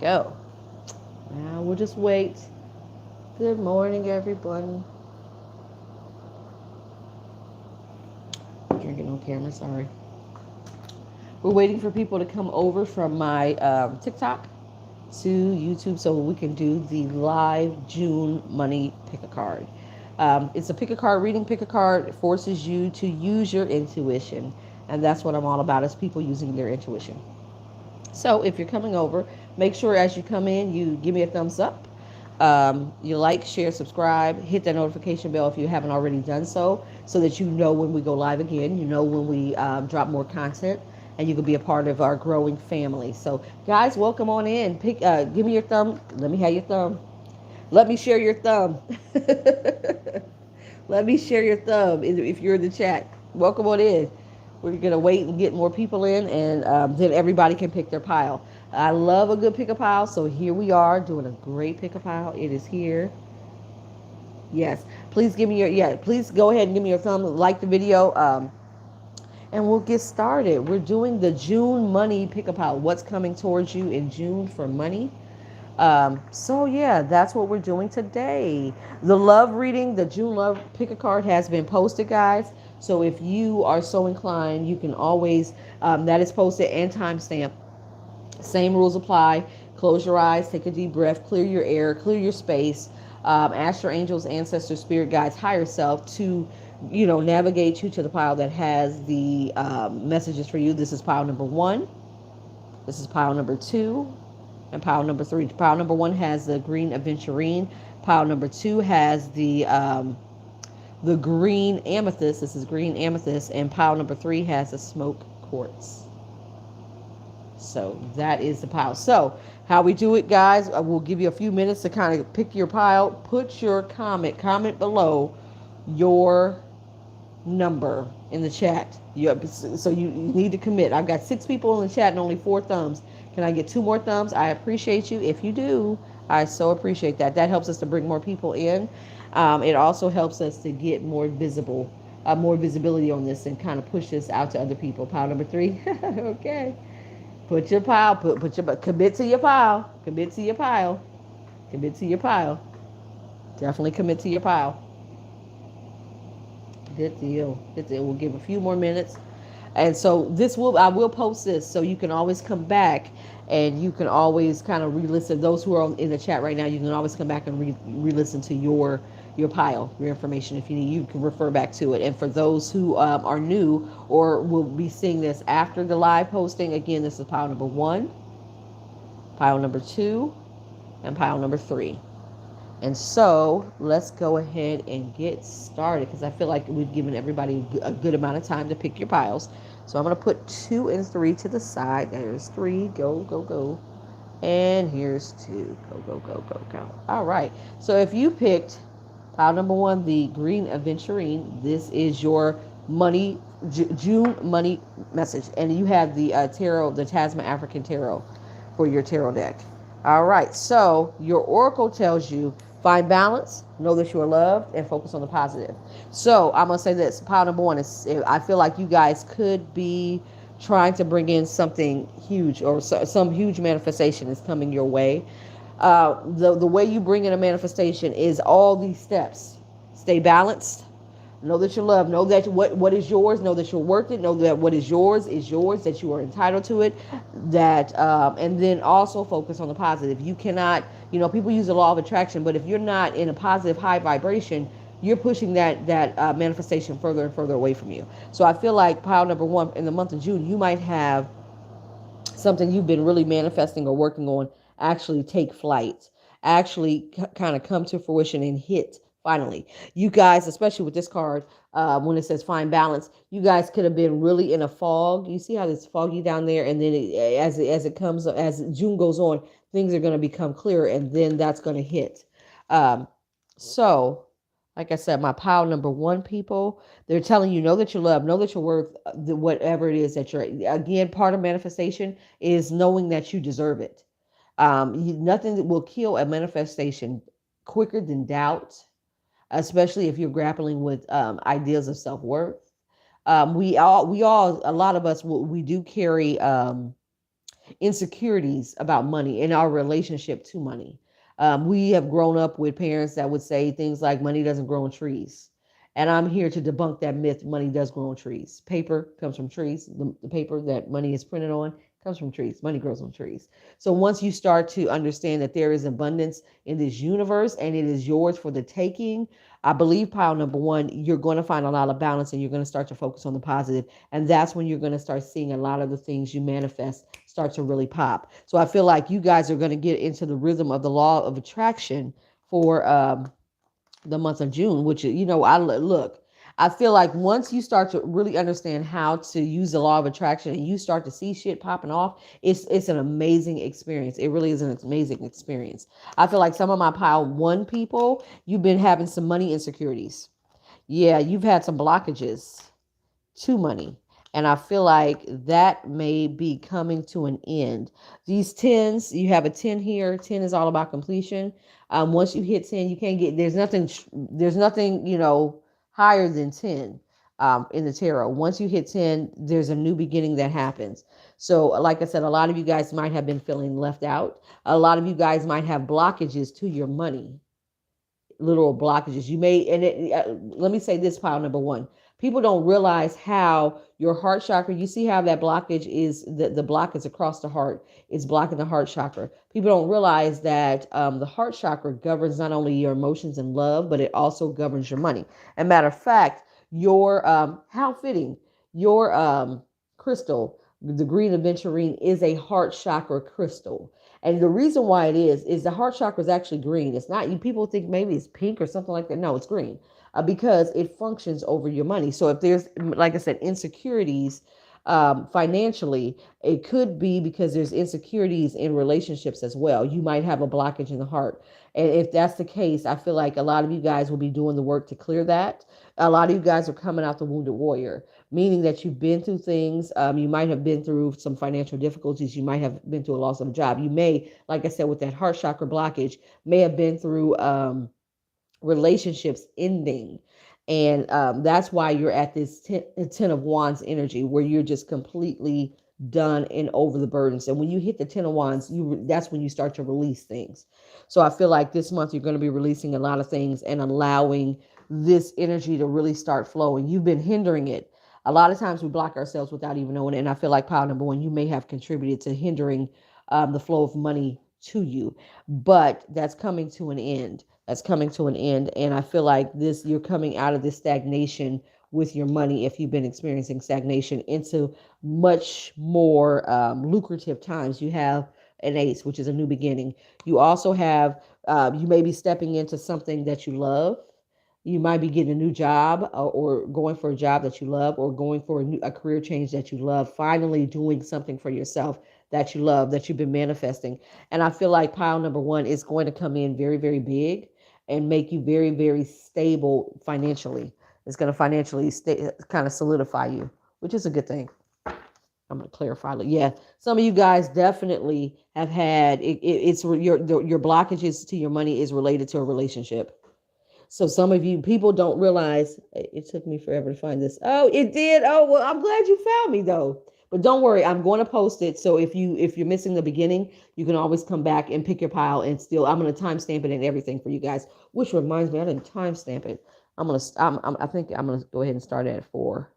go. Now we'll just wait. Good morning, everyone. Drinking on camera, sorry. We're waiting for people to come over from my TikTok to YouTube so we can do the live June money pick a card. It's a pick a card reading. Pick a card. It forces you to use your intuition, and that's what I'm all about, is people using their intuition. So if you're coming over, make sure as you come in, you give me a thumbs up. You like, share, subscribe, hit that notification bell if you haven't already done so that you know when we go live again, you know when we drop more content, and you can be a part of our growing family. So, guys, welcome on in. Give me your thumb. Let me have your thumb. Let me share your thumb. Let me share your thumb if you're in the chat. Welcome on in. We're going to wait and get more people in, and then everybody can pick their pile. I love a good pick a pile, so here we are doing a great pick a pile. It is here. Yes. Please give me please go ahead and give me your thumb, like the video, and we'll get started. We're doing the June money pick a pile. What's coming towards you in June for money? So yeah, that's what we're doing today. The love reading, the June love pick a card has been posted, guys. So if you are so inclined, you can always, that is posted and timestamp. Same rules apply. Close your eyes, take a deep breath, clear your air, clear your space. Ask your angels, ancestors, spirit guides, higher self to, navigate you to the pile that has the messages for you. This is pile number 1. This is pile number 2. And pile number 3. Pile number 1 has the green aventurine. Pile number 2 has the green amethyst. This is green amethyst. And pile number 3 has the smoke quartz. So that is the pile. So how we do it, guys, I will give you a few minutes to kind of pick your pile. Put your comment below your number in the chat. So you need to commit. I've got 6 people in the chat and only 4 thumbs. Can I get 2 more thumbs? I appreciate you. If you do, I so appreciate that. That helps us to bring more people in. It also helps us to get more visibility on this and kind of push this out to other people. Pile number 3. Okay. Put your pile. Commit to your pile. Commit to your pile. Commit to your pile. Definitely commit to your pile. Good deal. Good deal. We'll give a few more minutes. And so I will post this so you can always come back and you can always kind of re-listen. Those who are in the chat right now, you can always come back and re-listen to your pile, your information. If you need, you can refer back to it. And for those who are new or will be seeing this after the live posting, again, this is pile number 1, pile number 2, and pile number 3. And so let's go ahead and get started because I feel like we've given everybody a good amount of time to pick your piles. So I'm going to put 2 and 3 to the side. There's 3. Go, go, go. And here's 2. Go, go, go, go, go. All right. So if you picked pile number 1, the green aventurine, this is your money, June money message. And you have the tarot, the Tasman African Tarot for your tarot deck. All right. So your oracle tells you, find balance, know that you are loved, and focus on the positive. So I'm going to say this. Pile number 1 is, I feel like you guys could be trying to bring in something huge or some huge manifestation is coming your way. The way you bring in a manifestation is all these steps. Stay balanced. Know that you're loved. Know that what is yours. Know that you're worth it. Know that what is yours, that you are entitled to it. That and then also focus on the positive. You cannot, people use the law of attraction, but if you're not in a positive high vibration, you're pushing that manifestation further and further away from you. So I feel like pile number 1 in the month of June, you might have something you've been really manifesting or working on actually take flight, actually kind of come to fruition and hit. Finally, you guys, especially with this card, when it says find balance, you guys could have been really in a fog. You see how it's foggy down there, and then as June goes on, things are going to become clearer, and then that's going to hit. So, like I said, my pile number 1 people, they're telling you, know that you're loved, know that you're worth whatever it is that you're. Again, part of manifestation is knowing that you deserve it. Nothing will kill a manifestation quicker than doubt, especially if you're grappling with ideas of self-worth. A lot of us, we do carry insecurities about money and our relationship to money. We have grown up with parents that would say things like money doesn't grow on trees. And I'm here to debunk that myth. Money does grow on trees. Paper comes from trees. The paper that money is printed on comes from trees. Money grows on trees. So once you start to understand that there is abundance in this universe and it is yours for the taking, I believe pile number one, you're going to find a lot of balance and you're going to start to focus on the positive. And that's when you're going to start seeing a lot of the things you manifest start to really pop. So I feel like you guys are going to get into the rhythm of the law of attraction for the month of June, which, I look, I feel like once you start to really understand how to use the law of attraction and you start to see shit popping off, it's an amazing experience. It really is an amazing experience. I feel like some of my pile one people, you've been having some money insecurities. Yeah, you've had some blockages to money. And I feel like that may be coming to an end. These tens, you have a 10 here. 10 is all about completion. Once you hit 10, you can't get, there's nothing, higher than 10 in the tarot. Once you hit 10, there's a new beginning that happens. So like I said, a lot of you guys might have been feeling left out. A lot of you guys might have blockages to your money, literal blockages. You may, let me say this, pile number one. People don't realize how your heart chakra, you see how that blockage is, the block is across the heart. It's blocking the heart chakra. People don't realize that the heart chakra governs not only your emotions and love, but it also governs your money. And matter of fact, your, how fitting, your crystal, the green aventurine, is a heart chakra crystal. And the reason why it is the heart chakra is actually green. It's not, you people think maybe it's pink or something like that. No, it's green. Because it functions over your money. So if there's, like I said, insecurities financially, it could be because there's insecurities in relationships as well. You might have a blockage in the heart. And if that's the case, I feel like a lot of you guys will be doing the work to clear that. A lot of you guys are coming out the wounded warrior, meaning that you've been through things. You might have been through some financial difficulties. You might have been through a loss of a job. You may, like I said, with that heart chakra blockage, may have been through relationships ending. And that's why you're at this 10 of Wands energy where you're just completely done and over the burdens. And when you hit the 10 of Wands, that's when you start to release things. So I feel like this month you're going to be releasing a lot of things and allowing this energy to really start flowing. You've been hindering it. A lot of times we block ourselves without even knowing it. And I feel like pile number one, you may have contributed to hindering the flow of money to you, but that's coming to an end. That's coming to an end. And I feel like you're coming out of this stagnation with your money, if you've been experiencing stagnation, into much more lucrative times. You have an ace, which is a new beginning. You also have, you may be stepping into something that you love. You might be getting a new job or going for a job that you love, or going for a career change that you love, finally doing something for yourself that you love, that you've been manifesting. And I feel like pile number one is going to come in very, very big and make you very, very stable financially. It's going to financially kind of solidify you, which is a good thing. I'm going to clarify. Yeah, some of you guys definitely have had, it's your blockages to your money is related to a relationship. So some of you people don't realize, it took me forever to find this. Oh, it did. Oh, well, I'm glad you found me though. But don't worry, I'm going to post it. So if you're missing the beginning, you can always come back and pick your pile, and I'm going to timestamp it and everything for you guys. Which reminds me, I didn't timestamp it. I think I'm going to go ahead and start at 4.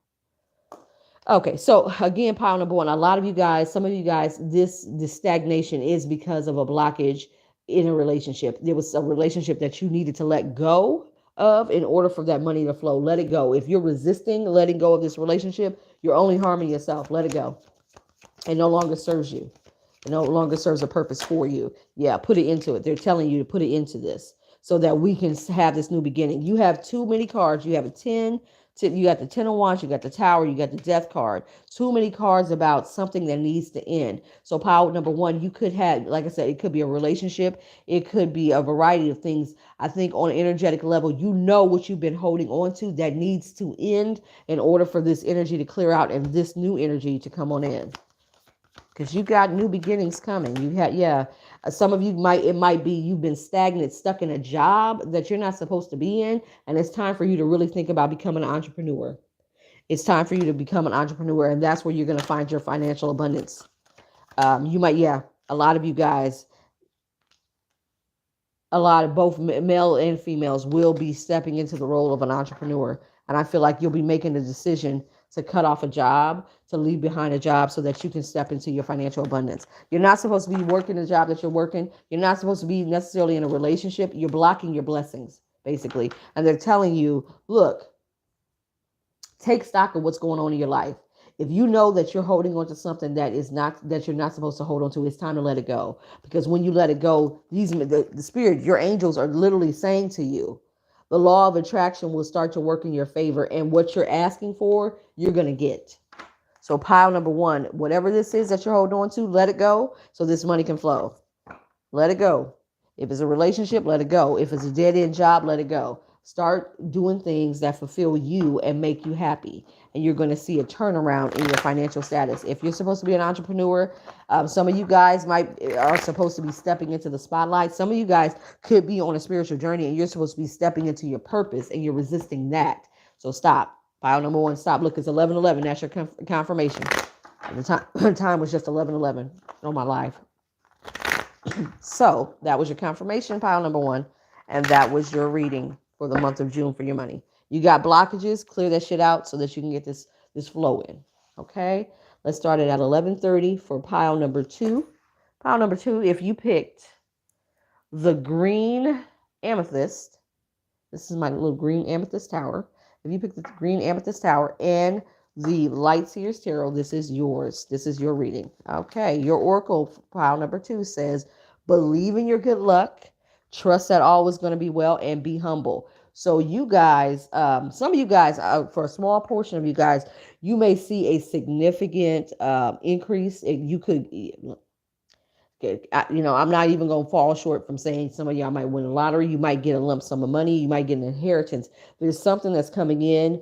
Okay, so again, pile number one. A lot of you guys, some of you guys, this stagnation is because of a blockage in a relationship. There was a relationship that you needed to let go of in order for that money to flow. Let it go. If you're resisting letting go of this relationship, you're only harming yourself. Let it go. It no longer serves you. It no longer serves a purpose for you. Yeah, put it into it. They're telling you to put it into this so that we can have this new beginning. You have too many cards. You have a 10. You got the 10 of Wands, you got the Tower, you got the Death card. Too many cards about something that needs to end. So pile number one, you could have, like I said, it could be a relationship. It could be a variety of things. I think on an energetic level, you know what you've been holding on to that needs to end in order for this energy to clear out and this new energy to come on in. Because you got new beginnings coming. You had, yeah. Some of you might be you've been stagnant, stuck in a job that you're not supposed to be in, and it's time for you to really think about becoming an entrepreneur. It's time for you to become an entrepreneur, and that's where you're going to find your financial abundance. You might, yeah, a lot of you guys, a lot of both male and females will be stepping into the role of an entrepreneur. And I feel like you'll be making the decision to cut off a job, to leave behind a job so that you can step into your financial abundance. You're not supposed to be working the job that you're working. You're not supposed to be necessarily in a relationship. You're blocking your blessings, basically. And they're telling you, look, take stock of what's going on in your life. If you know that you're holding on to something that you're not supposed to hold on to, it's time to let it go. Because when you let it go, the spirit, your angels are literally saying to you, the law of attraction will start to work in your favor, and what you're asking for, you're gonna get. So pile number one, whatever this is that you're holding on to, let it go so this money can flow. Let it go. If it's a relationship, let it go. If it's a dead end job, let it go. Start doing things that fulfill you and make you happy. And you're going to see a turnaround in your financial status. If you're supposed to be an entrepreneur, some of you guys are supposed to be stepping into the spotlight. Some of you guys could be on a spiritual journey and you're supposed to be stepping into your purpose and you're resisting that. So stop. Pile number one, stop. Look, it's 11:11. That's your confirmation. The time was just 11:11 on my life. So that was your confirmation, pile number one. And that was your reading for the month of June for your money. You got blockages, clear that shit out so that you can get this flow in. Okay. Let's start it at 11:30 for pile number two. Pile number two, if you picked the green amethyst, this is my little green amethyst tower. If you picked the green amethyst tower and the Light Seers Tarot, this is yours. This is your reading. Okay. Your oracle pile number two says, believe in your good luck, trust that all is going to be well, and be humble. So you guys, some of you guys, for a small portion of you guys, you may see a significant increase. You could, I'm not even going to fall short from saying some of y'all might win the lottery. You might get a lump sum of money. You might get an inheritance. There's something that's coming in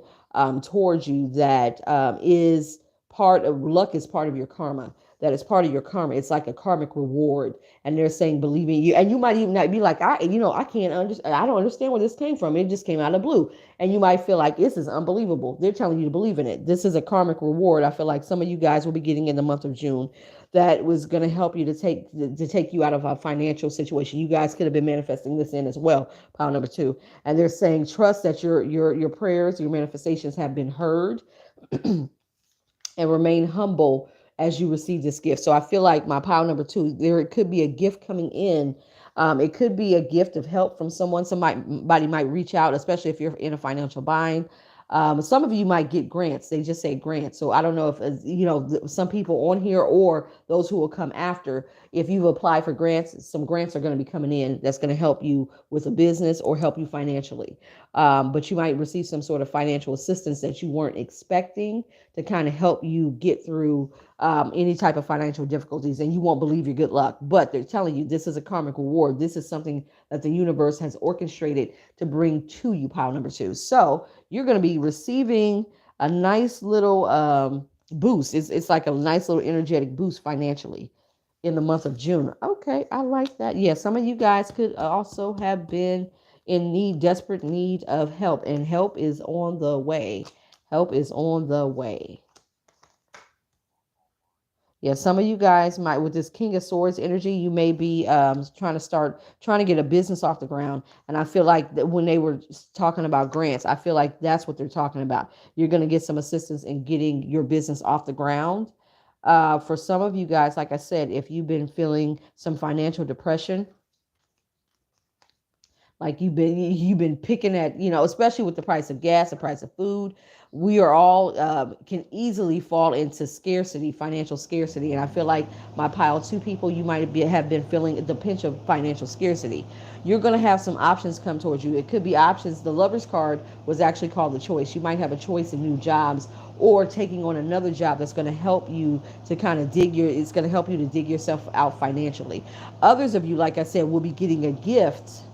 towards you that is part of luck, is part of your karma. That is part of your karma. It's like a karmic reward. And they're saying, believe in you. And you might even not be like, I can't understand. I don't understand where this came from. It just came out of blue. And you might feel like this is unbelievable. They're telling you to believe in it. This is a karmic reward. I feel like some of you guys will be getting in the month of June that was going to help you to take you out of a financial situation. You guys could have been manifesting this in as well, pile number two. And they're saying, trust that your prayers, your manifestations have been heard, and remain humble as you receive this gift. So I feel like my pile number two, there could be a gift coming in. It could be a gift of help from someone. Somebody might reach out, especially if you're in a financial bind. Some of you might get grants. They just say grants. So I don't know if, some people on here or those who will come after, if you've applied for grants, some grants are going to be coming in that's going to help you with a business or help you financially. But you might receive some sort of financial assistance that you weren't expecting to kind of help you get through any type of financial difficulties, and you won't believe your good luck. But they're telling you this is a karmic reward. This is something that the universe has orchestrated to bring to you, pile number two. So you're going to be receiving a nice little boost. It's like a nice little energetic boost financially in the month of June. Okay, I like that. Yeah, some of you guys could also have been in desperate need of help, and help is on the way. Help is on the way. Yeah, some of you guys might, with this King of Swords energy, you may be trying to get a business off the ground. And I feel like that when they were talking about grants, I feel like that's what they're talking about. You're going to get some assistance in getting your business off the ground. For some of you guys, like I said, if you've been feeling some financial depression, like you've been picking at, especially with the price of gas, the price of food, we are all can easily fall into scarcity, financial scarcity. And I feel like my pile two people, you might have been feeling the pinch of financial scarcity. You're going to have some options come towards you. It could be options. The Lover's card was actually called the choice. You might have a choice in new jobs or taking on another job that's going to help you to kind of it's going to help you to dig yourself out financially. Others of you, like I said, will be getting a gift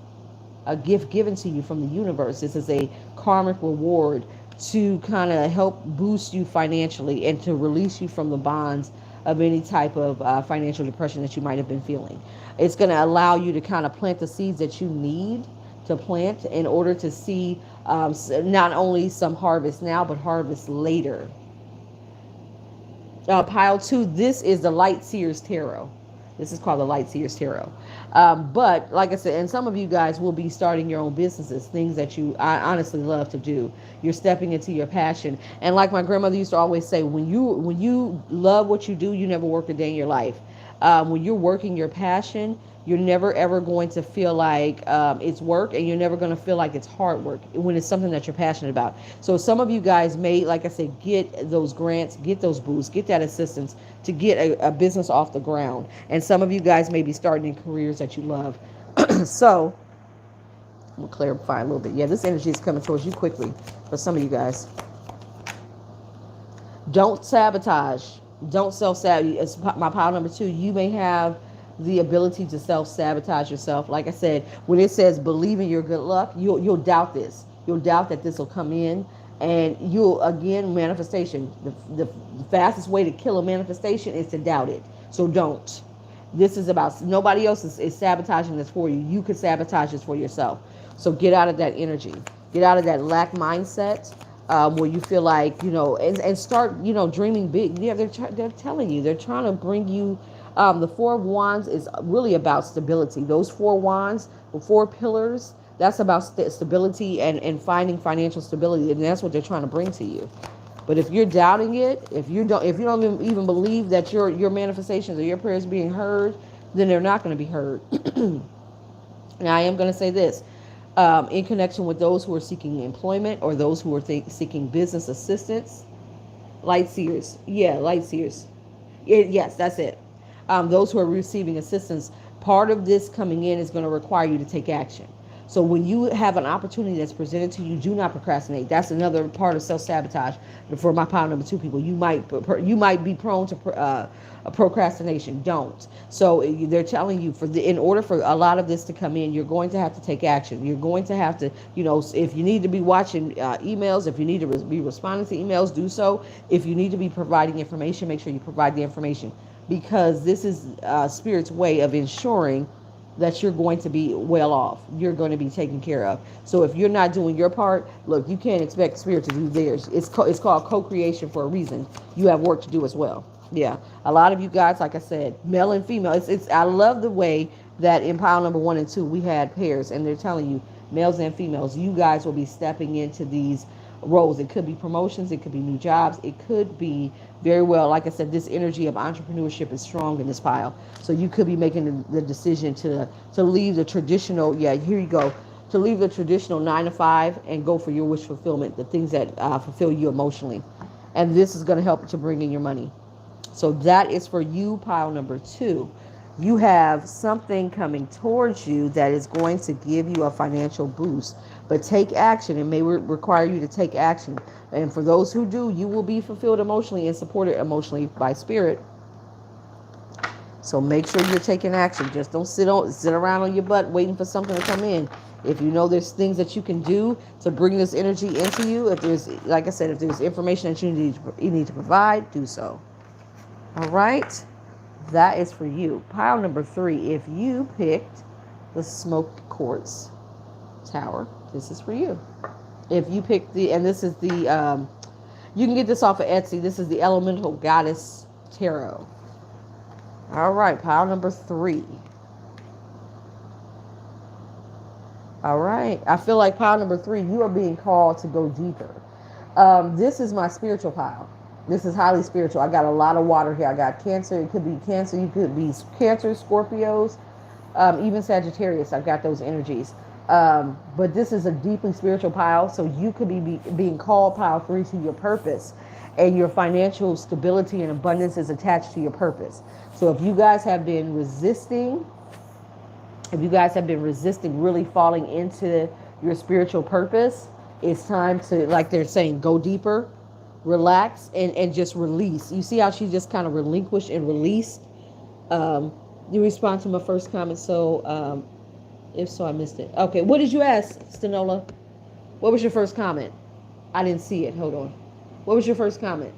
given to you from the universe. This is a karmic reward to kind of help boost you financially and to release you from the bonds of any type of financial depression that you might have been feeling. It's going to allow you to kind of plant the seeds that you need to plant in order to see not only some harvest now, but harvest later. Pile 2, this is the Light Seers Tarot. This is called the Light Seers Tarot. But like I said, and some of you guys will be starting your own businesses, things that I honestly love to do. You're stepping into your passion. And like my grandmother used to always say, when you love what you do, you never work a day in your life. When you're working your passion, you're never ever going to feel like it's work, and you're never going to feel like it's hard work when it's something that you're passionate about. So some of you guys may, like I said, get those grants, get those boosts, get that assistance to get a business off the ground. And some of you guys may be starting in careers that you love. So we'll clarify a little bit. Yeah, this energy is coming towards you quickly for some of you guys. Don't sabotage. Don't self-sabotage. It's my pile number 2. You may have the ability to self-sabotage yourself. Like I said, when it says believe in your good luck, you'll doubt this. You'll doubt that this will come in, and you'll, again, manifestation. The fastest way to kill a manifestation is to doubt it. So don't. This is about, nobody else is sabotaging this for you. You could sabotage this for yourself. So get out of that energy. Get out of that lack mindset. Where you feel like, and start, dreaming big. Yeah, they're telling you, they're trying to bring you, the 4 of Wands is really about stability. Those 4 wands, the 4 pillars, that's about stability and finding financial stability, and that's what they're trying to bring to you. But if you're doubting it, if you don't even believe that your manifestations or your prayers being heard, then they're not going to be heard. Now, I am going to say this. In connection with those who are seeking employment or those who are seeking business assistance. Light seers. Yeah, light seers. Yes, that's it. Those who are receiving assistance, part of this coming in is going to require you to take action. So when you have an opportunity that's presented to you, do not procrastinate. That's another part of self-sabotage for my pile number 2 people. You might be prone to procrastination. Don't. So they're telling you, in order for a lot of this to come in, you're going to have to take action. You're going to have to, if you need to be watching emails, if you need to be responding to emails, do so. If you need to be providing information, make sure you provide the information, because this is Spirit's way of ensuring that you're going to be well off. You're going to be taken care of. So if you're not doing your part, look, you can't expect Spirit to do theirs. It's called co-creation for a reason. You have work to do as well. Yeah, a lot of you guys, like I said, male and female. I love the way that in pile number 1 and 2 we had pairs, and they're telling you, males and females, you guys will be stepping into these roles. It could be promotions, it could be new jobs, it could be very well, like I said, this energy of entrepreneurship is strong in this pile. So you could be making the decision to leave the traditional, here you go, to leave the traditional 9 to 5 and go for your wish fulfillment, the things that fulfill you emotionally. And this is going to help to bring in your money. So that is for you, pile number 2. You have something coming towards you that is going to give you a financial boost. But take action. It may require you to take action. And for those who do, you will be fulfilled emotionally and supported emotionally by Spirit. So make sure you're taking action. Just don't sit around on your butt waiting for something to come in. If you know there's things that you can do to bring this energy into you, if there's, like I said, if there's information that you need to provide, do so. All right. That is for you. Pile number 3, if you picked the smoked quartz tower, this is for you. If you picked and this is the, you can get this off of Etsy. This is the Elemental Goddess Tarot. All right, pile number 3. All right. I feel like pile number 3, you are being called to go deeper. This is my spiritual pile. This is highly spiritual. I got a lot of water here. I got Cancer. It could be Cancer. You could be Cancer, Scorpios, even Sagittarius. I've got those energies. But this is a deeply spiritual pile. So you could be being called, pile 3, to your purpose. And your financial stability and abundance is attached to your purpose. So if you guys have been resisting, really falling into your spiritual purpose, it's time to, like they're saying, go deeper. Relax and just release. You see how she just kind of relinquished and released? You respond to my first comment. So if so, I missed it. Okay, what did you ask, Stenola? What was your first comment? I didn't see it. Hold on. What was your first comment?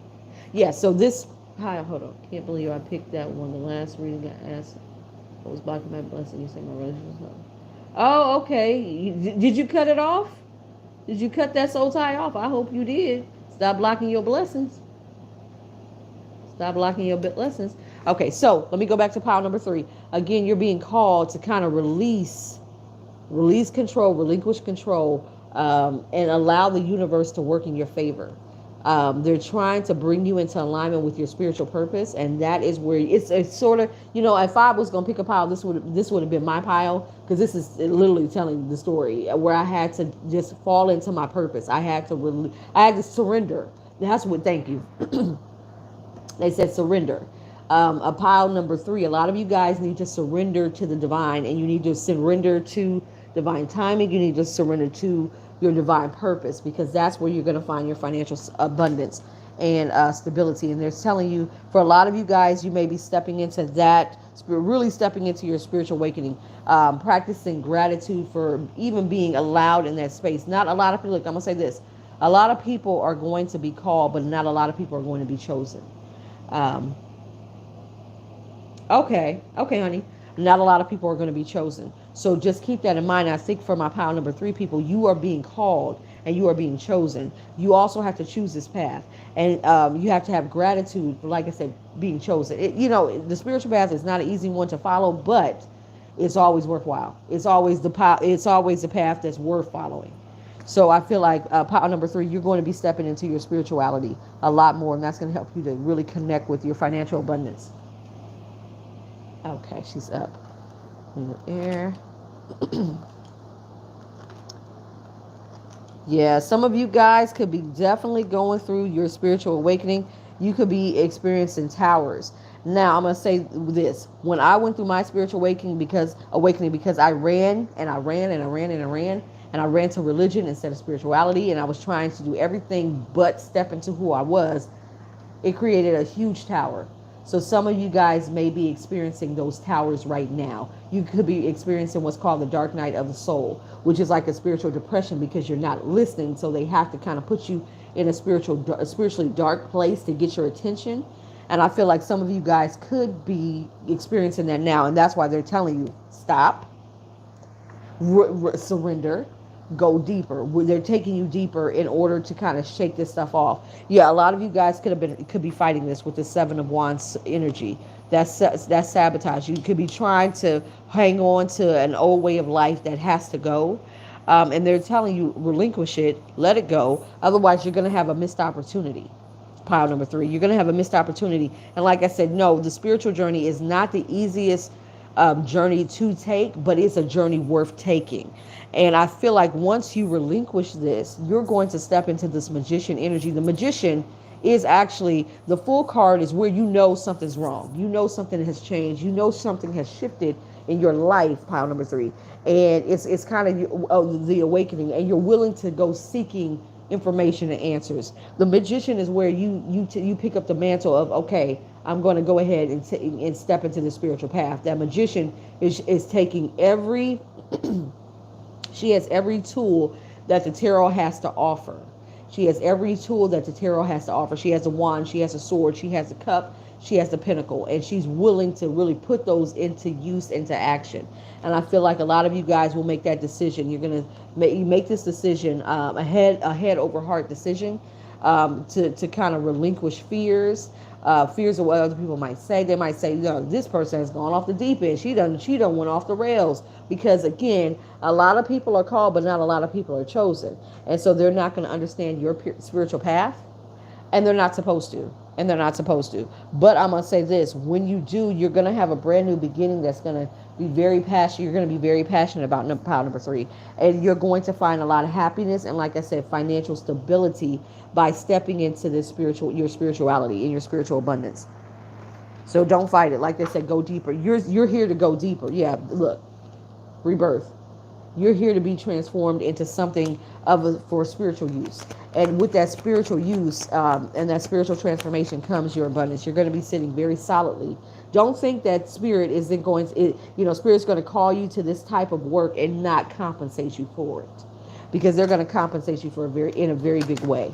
Yeah, so this, hold on. Can't believe I picked that one. The last reading I asked, I was blocking my blessing. You say my relationship. Oh, okay. Did you cut it off? Did you cut that soul tie off? I hope you did. Stop blocking your blessings. Stop blocking your blessings. Okay, so let me go back to pile number 3. Again, you're being called to kind of release control, relinquish control, and allow the universe to work in your favor. They're trying to bring you into alignment with your spiritual purpose, and that is where it's sort of, if I was gonna pick a pile, this would have been my pile, because this is literally telling the story where I had to just fall into my purpose. I had to surrender. That's what. Thank you. They said surrender. A pile number 3. A lot of you guys need to surrender to the divine, and you need to surrender to divine timing. You need to surrender to your divine purpose, because that's where you're going to find your financial abundance and stability. And they're telling you, for a lot of you guys, you may be stepping into that, really stepping into your spiritual awakening, practicing gratitude for even being allowed in that space. Not a lot of people, look, I'm going to say this. A lot of people are going to be called, but not a lot of people are going to be chosen. Okay, honey. Not a lot of people are going to be chosen. So just keep that in mind. I think for my pile number 3 people, you are being called and you are being chosen. You also have to choose this path. And you have to have gratitude for, like I said, being chosen. The spiritual path is not an easy one to follow, but it's always worthwhile. It's always the path that's worth following. So I feel like pile number 3, you're going to be stepping into your spirituality a lot more, and that's going to help you to really connect with your financial abundance. Okay, she's up in the air. Yeah, some of you guys could be definitely going through your spiritual awakening. You could be experiencing towers. Now, I'm going to say this. When I went through my spiritual awakening because I ran and I ran and I ran and I ran, and I ran to religion instead of spirituality, and I was trying to do everything but step into who I was, it created a huge tower. So some of you guys may be experiencing those towers right now. You could be experiencing what's called the dark night of the soul, which is like a spiritual depression because you're not listening. So they have to kind of put you in a spiritually dark place to get your attention. And I feel like some of you guys could be experiencing that now. And that's why they're telling you, stop, surrender, go deeper. They're taking you deeper in order to kind of shake this stuff off. Yeah, a lot of you guys could be fighting this with the 7 of Wands energy. That's sabotage. You could be trying to hang on to an old way of life that has to go. And they're telling you, relinquish it, let it go. Otherwise, you're going to have a missed opportunity. Pile number 3, you're going to have a missed opportunity. And like I said, no, the spiritual journey is not the easiest journey to take, but it's a journey worth taking. And I feel like once you relinquish this, you're going to step into this magician energy. The magician is actually, the full card is where you know something's wrong. You know something has changed. You know something has shifted in your life, pile number 3. And it's kind of the awakening, and you're willing to go seeking information and answers. The magician is where you pick up the mantle of, okay, I'm going to go ahead and step into the spiritual path. That magician is taking she has every tool that the tarot has to offer. She has every tool that the tarot has to offer. She has a wand, she has a sword, she has a cup, she has the pentacle, and she's willing to really put those into use, into action. And I feel like a lot of you guys will make that decision. You're going to make this decision, a head over heart decision, to kind of relinquish fears of what other people might say. They might say, this person has gone off the deep end. She done went off the rails. Because again, a lot of people are called, but not a lot of people are chosen. And so they're not going to understand your spiritual path, and they're not supposed to. But I'm going to say this, when you do, you're going to have a brand new beginning that's going to be very passionate. You're going to be very passionate about pile number 3. And you're going to find a lot of happiness and, like I said, financial stability by stepping into your spirituality and your spiritual abundance. So don't fight it. Like I said, go deeper. You're here to go deeper. Yeah, look, rebirth. You're here to be transformed into something for spiritual use. And with that spiritual use and that spiritual transformation comes your abundance. You're going to be sitting very solidly. Don't think that spirit isn't going to, spirit's going to call you to this type of work and not compensate you for it. Because they're going to compensate you in a very big way.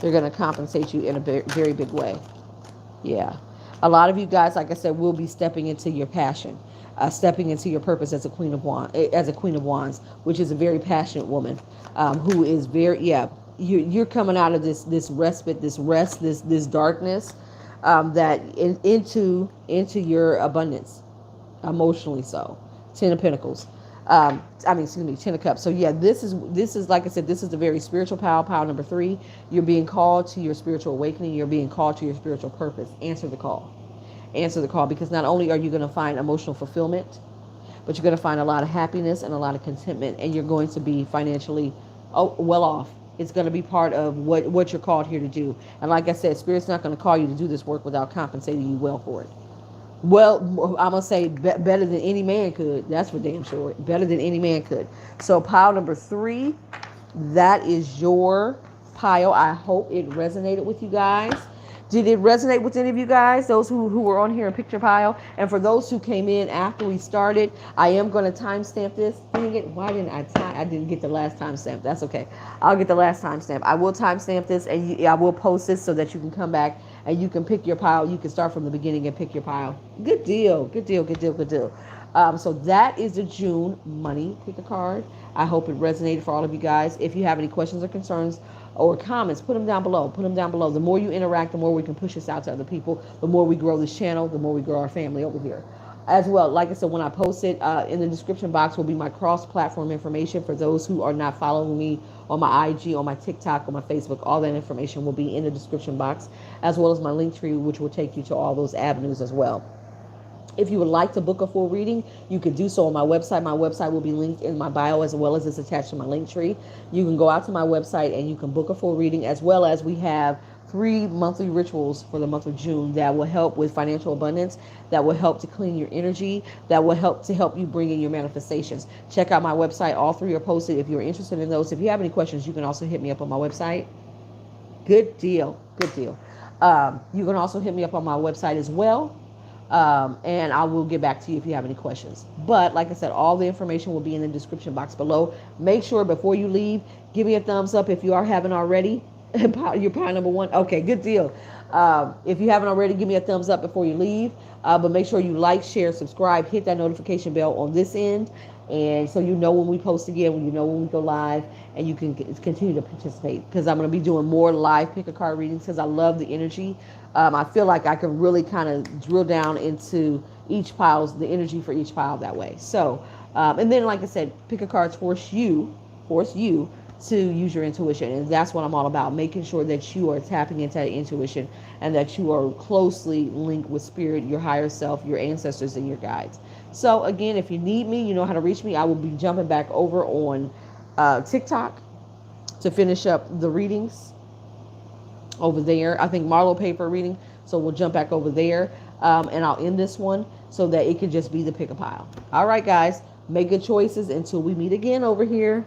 They're going to compensate you in a very, very big way. Yeah. A lot of you guys, like I said, will be stepping into your passion, stepping into your purpose as a Queen of Wands, which is a very passionate woman, who is you're coming out of this respite, this rest, this darkness, into your abundance, emotionally. So 10 of Pentacles, I mean, excuse me, 10 of Cups. So yeah, this is like I said, this is the very spiritual power number 3. You're being called to your spiritual awakening. You're being called to your spiritual purpose. Answer the call. Answer the call, because not only are you going to find emotional fulfillment, but you're going to find a lot of happiness and a lot of contentment, and you're going to be financially well off. It's going to be part of what you're called here to do. And like I said, Spirit's not going to call you to do this work without compensating you well for it. Well, I'm going to say better than any man could. That's for damn sure. Better than any man could. So pile number 3, that is your pile. I hope it resonated with you guys. Did it resonate with any of you guys, those who were on here and picked your pile? And for those who came in after we started, I am going to timestamp this. Dang it, why didn't I didn't get the last timestamp. That's okay. I'll get the last timestamp. I will timestamp this, and I will post this so that you can come back and you can pick your pile. You can start from the beginning and pick your pile. Good deal. Good deal. Good deal. Good deal. So that is the June money. Pick a card. I hope it resonated for all of you guys. If you have any questions or concerns or comments, put them down below. Put them down below. The more you interact, the more we can push this out to other people. The more we grow this channel, the more we grow our family over here. As well, like I said, when I post it, in the description box will be my cross-platform information for those who are not following me on my IG, on my TikTok, on my Facebook. All that information will be in the description box, as well as my link tree, which will take you to all those avenues as well. If you would like to book a full reading, you can do so on my website. My website will be linked in my bio, as well as it's attached to my link tree. You can go out to my website and you can book a full reading, as well as we have 3 monthly rituals for the month of June that will help with financial abundance, that will help to clean your energy, that will help you bring in your manifestations. Check out my website. All 3 are posted if you're interested in those. If you have any questions, you can also hit me up on my website. Good deal. Good deal. You can also hit me up on my website as well. And I will get back to you if you have any questions. But like I said, all the information will be in the description box below. Make sure before you leave, give me a thumbs up if you haven't already. You're pile number 1. Okay, good deal. If you haven't already, give me a thumbs up before you leave. But make sure you like, share, subscribe, hit that notification bell on this end. And so you know when we post again, when you know when we go live, and you can continue to participate, because I'm going to be doing more live pick a card readings, because I love the energy. I feel like I can really kind of drill down into each pile's, the energy for each pile that way. So, and then like I said, pick a cards force you to use your intuition. And that's what I'm all about, making sure that you are tapping into that intuition and that you are closely linked with spirit, your higher self, your ancestors, and your guides. So again, if you need me, you know how to reach me. I will be jumping back over on TikTok to finish up the readings over there. I think Marlo paid for a reading, so we'll jump back over there, and I'll end this one so that it can just be the pick a pile. All right, guys, make good choices until we meet again over here.